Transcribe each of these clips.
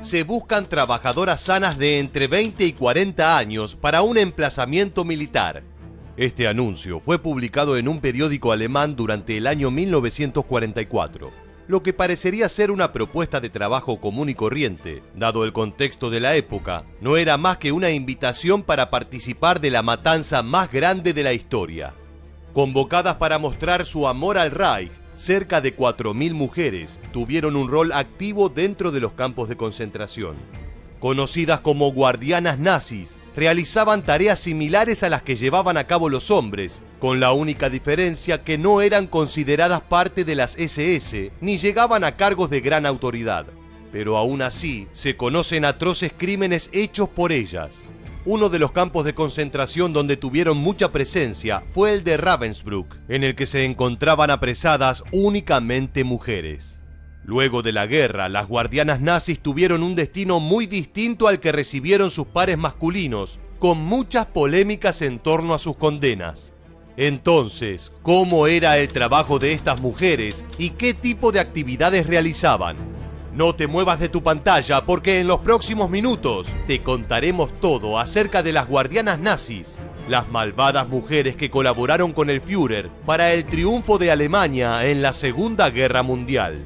Se buscan trabajadoras sanas de entre 20 y 40 años para un emplazamiento militar. Este anuncio fue publicado en un periódico alemán durante el año 1944. Lo que parecería ser una propuesta de trabajo común y corriente, dado el contexto de la época, no era más que una invitación para participar de la matanza más grande de la historia. Convocadas para mostrar su amor al Reich, cerca de 4.000 mujeres tuvieron un rol activo dentro de los campos de concentración. Conocidas como guardianas nazis, realizaban tareas similares a las que llevaban a cabo los hombres, con la única diferencia que no eran consideradas parte de las SS ni llegaban a cargos de gran autoridad. Pero aún así, se conocen atroces crímenes hechos por ellas. Uno de los campos de concentración donde tuvieron mucha presencia fue el de Ravensbrück, en el que se encontraban apresadas únicamente mujeres. Luego de la guerra, las guardianas nazis tuvieron un destino muy distinto al que recibieron sus pares masculinos, con muchas polémicas en torno a sus condenas. Entonces, ¿cómo era el trabajo de estas mujeres y qué tipo de actividades realizaban? No te muevas de tu pantalla porque en los próximos minutos te contaremos todo acerca de las guardianas nazis, las malvadas mujeres que colaboraron con el Führer para el triunfo de Alemania en la Segunda Guerra Mundial.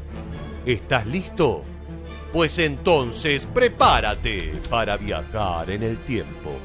¿Estás listo? Pues entonces prepárate para viajar en el tiempo.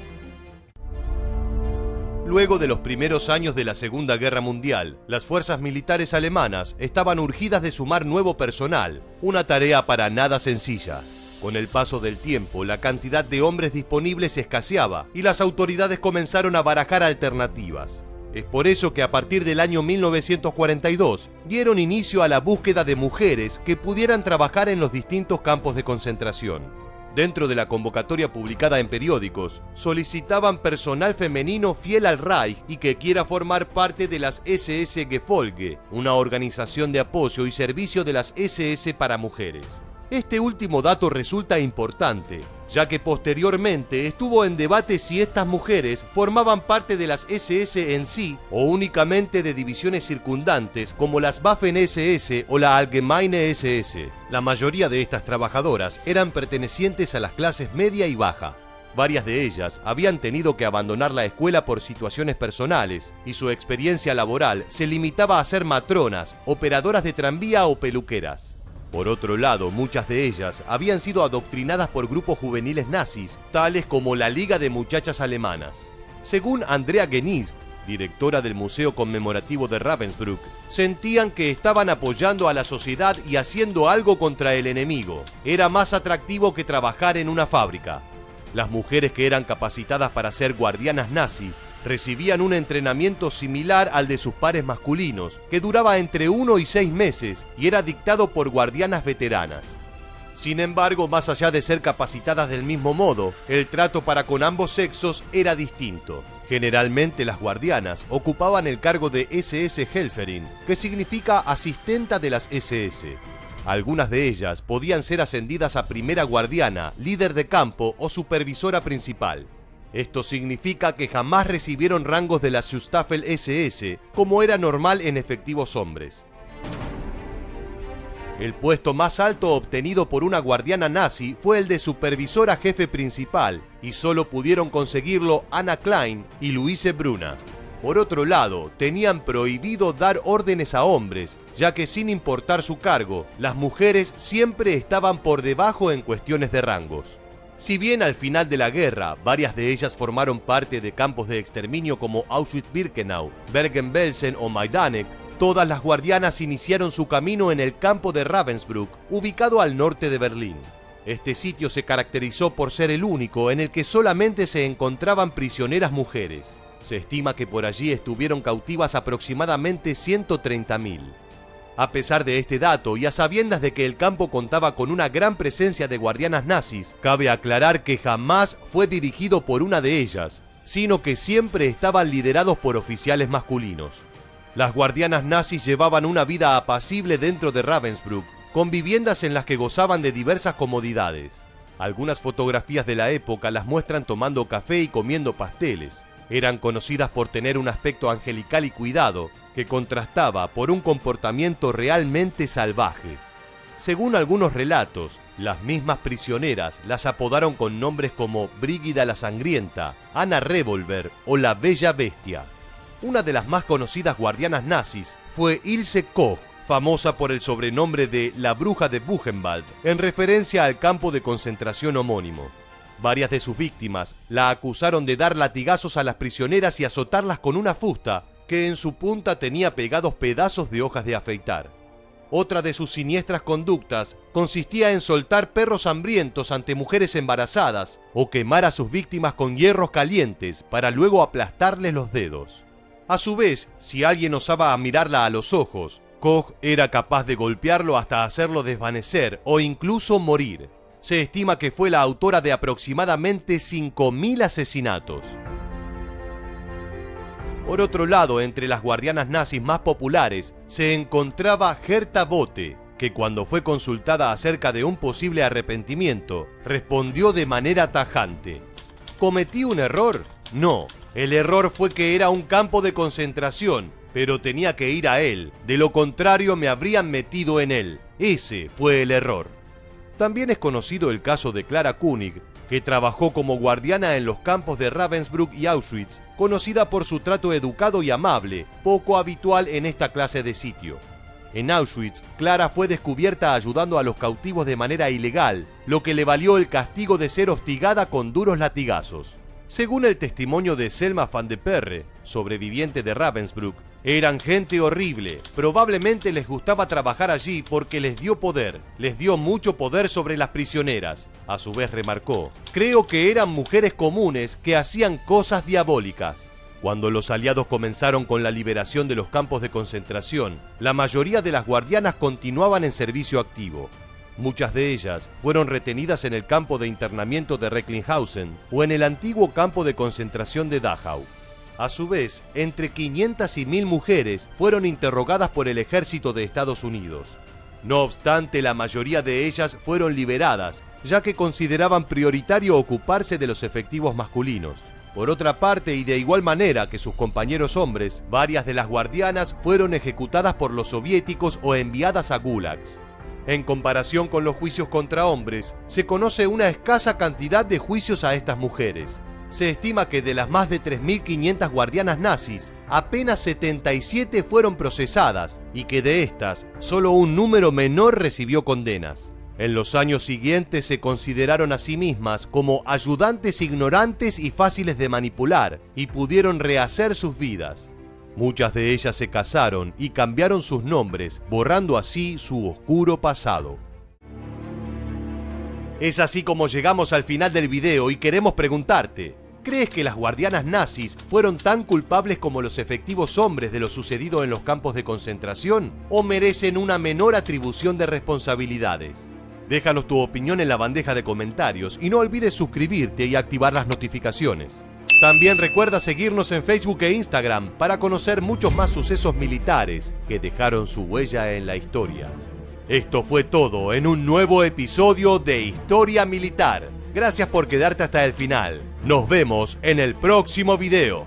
Luego de los primeros años de la Segunda Guerra Mundial, las fuerzas militares alemanas estaban urgidas de sumar nuevo personal, una tarea para nada sencilla. Con el paso del tiempo, la cantidad de hombres disponibles escaseaba y las autoridades comenzaron a barajar alternativas. Es por eso que a partir del año 1942 dieron inicio a la búsqueda de mujeres que pudieran trabajar en los distintos campos de concentración. Dentro de la convocatoria publicada en periódicos, solicitaban personal femenino fiel al Reich y que quiera formar parte de las SS Gefolge, una organización de apoyo y servicio de las SS para mujeres. Este último dato resulta importante, ya que posteriormente estuvo en debate si estas mujeres formaban parte de las SS en sí o únicamente de divisiones circundantes como las Waffen-SS o la Allgemeine SS. La mayoría de estas trabajadoras eran pertenecientes a las clases media y baja. Varias de ellas habían tenido que abandonar la escuela por situaciones personales y su experiencia laboral se limitaba a ser matronas, operadoras de tranvía o peluqueras. Por otro lado, muchas de ellas habían sido adoctrinadas por grupos juveniles nazis, tales como la Liga de Muchachas Alemanas. Según Andrea Genist, directora del Museo Conmemorativo de Ravensbrück, sentían que estaban apoyando a la sociedad y haciendo algo contra el enemigo. Era más atractivo que trabajar en una fábrica. Las mujeres que eran capacitadas para ser guardianas nazis recibían un entrenamiento similar al de sus pares masculinos, que duraba entre 1 y 6 meses y era dictado por guardianas veteranas. Sin embargo, más allá de ser capacitadas del mismo modo, el trato para con ambos sexos era distinto. Generalmente las guardianas ocupaban el cargo de SS Helferin, que significa asistenta de las SS. Algunas de ellas podían ser ascendidas a primera guardiana, líder de campo o supervisora principal. Esto significa que jamás recibieron rangos de la Schutzstaffel SS, como era normal en efectivos hombres. El puesto más alto obtenido por una guardiana nazi fue el de supervisora jefe principal, y solo pudieron conseguirlo Anna Klein y Luise Bruna. Por otro lado, tenían prohibido dar órdenes a hombres, ya que sin importar su cargo, las mujeres siempre estaban por debajo en cuestiones de rangos. Si bien al final de la guerra, varias de ellas formaron parte de campos de exterminio como Auschwitz-Birkenau, Bergen-Belsen o Majdanek, todas las guardianas iniciaron su camino en el campo de Ravensbrück, ubicado al norte de Berlín. Este sitio se caracterizó por ser el único en el que solamente se encontraban prisioneras mujeres. Se estima que por allí estuvieron cautivas aproximadamente 130.000. A pesar de este dato y a sabiendas de que el campo contaba con una gran presencia de guardianas nazis, cabe aclarar que jamás fue dirigido por una de ellas, sino que siempre estaban liderados por oficiales masculinos. Las guardianas nazis llevaban una vida apacible dentro de Ravensbrück, con viviendas en las que gozaban de diversas comodidades. Algunas fotografías de la época las muestran tomando café y comiendo pasteles. Eran conocidas por tener un aspecto angelical y cuidado, que contrastaba por un comportamiento realmente salvaje. Según algunos relatos, las mismas prisioneras las apodaron con nombres como Brígida la Sangrienta, Ana Revolver o la Bella Bestia. Una de las más conocidas guardianas nazis fue Ilse Koch, famosa por el sobrenombre de la Bruja de Buchenwald, en referencia al campo de concentración homónimo. Varias de sus víctimas la acusaron de dar latigazos a las prisioneras y azotarlas con una fusta que en su punta tenía pegados pedazos de hojas de afeitar. Otra de sus siniestras conductas consistía en soltar perros hambrientos ante mujeres embarazadas o quemar a sus víctimas con hierros calientes para luego aplastarles los dedos. A su vez, si alguien osaba mirarla a los ojos, Koch era capaz de golpearlo hasta hacerlo desvanecer o incluso morir. Se estima que fue la autora de aproximadamente 5.000 asesinatos. Por otro lado, entre las guardianas nazis más populares se encontraba Herta Bote, que cuando fue consultada acerca de un posible arrepentimiento, respondió de manera tajante: ¿cometí un error? No, el error fue que era un campo de concentración, pero tenía que ir a él, de lo contrario me habrían metido en él. Ese fue el error. También es conocido el caso de Clara Künig, que trabajó como guardiana en los campos de Ravensbrück y Auschwitz, conocida por su trato educado y amable, poco habitual en esta clase de sitio. En Auschwitz, Clara fue descubierta ayudando a los cautivos de manera ilegal, lo que le valió el castigo de ser hostigada con duros latigazos. Según el testimonio de Selma van de Perre, sobreviviente de Ravensbrück, eran gente horrible. Probablemente les gustaba trabajar allí porque les dio poder. Les dio mucho poder sobre las prisioneras. A su vez remarcó: creo que eran mujeres comunes que hacían cosas diabólicas. Cuando los aliados comenzaron con la liberación de los campos de concentración, la mayoría de las guardianas continuaban en servicio activo. Muchas de ellas fueron retenidas en el campo de internamiento de Recklinghausen o en el antiguo campo de concentración de Dachau. A su vez, entre 500 y 1000 mujeres fueron interrogadas por el ejército de Estados Unidos. No obstante, la mayoría de ellas fueron liberadas, ya que consideraban prioritario ocuparse de los efectivos masculinos. Por otra parte, y de igual manera que sus compañeros hombres, varias de las guardianas fueron ejecutadas por los soviéticos o enviadas a gulags. En comparación con los juicios contra hombres, se conoce una escasa cantidad de juicios a estas mujeres. Se estima que de las más de 3.500 guardianas nazis, apenas 77 fueron procesadas y que de estas, solo un número menor recibió condenas. En los años siguientes se consideraron a sí mismas como ayudantes ignorantes y fáciles de manipular y pudieron rehacer sus vidas. Muchas de ellas se casaron y cambiaron sus nombres, borrando así su oscuro pasado. Es así como llegamos al final del video y queremos preguntarte: ¿crees que las guardianas nazis fueron tan culpables como los efectivos hombres de lo sucedido en los campos de concentración? ¿O merecen una menor atribución de responsabilidades? Déjanos tu opinión en la bandeja de comentarios y no olvides suscribirte y activar las notificaciones. También recuerda seguirnos en Facebook e Instagram para conocer muchos más sucesos militares que dejaron su huella en la historia. Esto fue todo en un nuevo episodio de Historia Militar. Gracias por quedarte hasta el final. Nos vemos en el próximo video.